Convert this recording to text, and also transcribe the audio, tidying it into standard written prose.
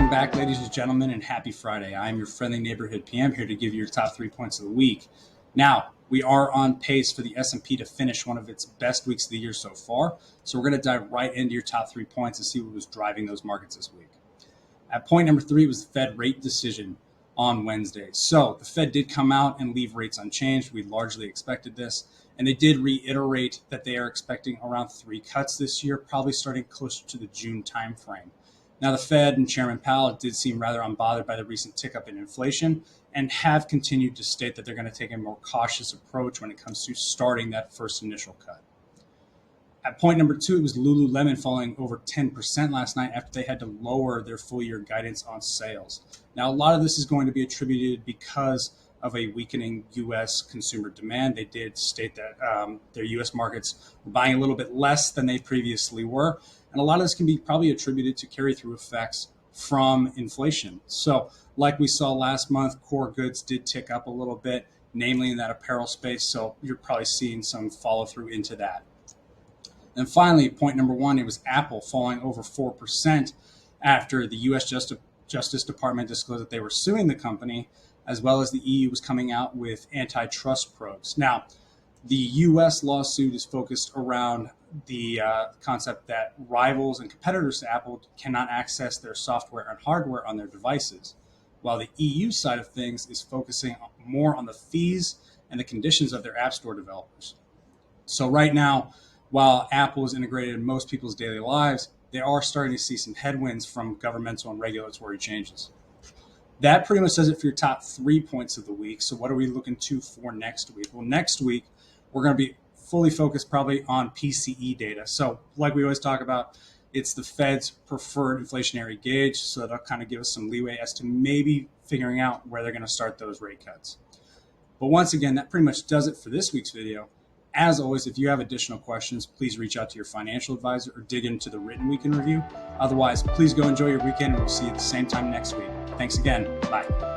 Welcome back, ladies and gentlemen, and happy Friday. I'm your friendly neighborhood PM here to give you your top 3 points of the week. Now, we are on pace for the S&P to finish one of its best weeks of the year so far. So we're going to dive right into your top 3 points and see what was driving those markets this week. At point number 3 was the Fed rate decision on Wednesday. So the Fed did come out and leave rates unchanged. We largely expected this. And they did reiterate that they are expecting around 3 cuts this year, probably starting closer to the June timeframe. Now, the Fed and Chairman Powell did seem rather unbothered by the recent tick up in inflation and have continued to state that they're going to take a more cautious approach when it comes to starting that first initial cut. At point number 2, it was Lululemon falling over 10% last night after they had to lower their full year guidance on sales. Now, a lot of this is going to be attributed because of a weakening U.S. consumer demand. They did state that their U.S. markets were buying a little bit less than they previously were. And a lot of this can be probably attributed to carry-through effects from inflation. So like we saw last month, core goods did tick up a little bit, namely in that apparel space. So you're probably seeing some follow through into that. And finally, point number 1, it was Apple falling over 4% after the U.S. Justice Department disclosed that they were suing the company, as well as the EU was coming out with antitrust probes. Now, the U.S. lawsuit is focused around the concept that rivals and competitors to Apple cannot access their software and hardware on their devices, while the EU side of things is focusing more on the fees and the conditions of their App Store developers. So right now, while Apple is integrated in most people's daily lives, they are starting to see some headwinds from governmental and regulatory changes. That pretty much does it for your top 3 points of the week. So what are we looking to for next week? Well, next week, we're going to be fully focused probably on PCE data. So like we always talk about, it's the Fed's preferred inflationary gauge. So that'll kind of give us some leeway as to maybe figuring out where they're going to start those rate cuts. But once again, that pretty much does it for this week's video. As always, if you have additional questions, please reach out to your financial advisor or dig into the written weekend review. Otherwise, please go enjoy your weekend and we'll see you at the same time next week. Thanks again. Bye.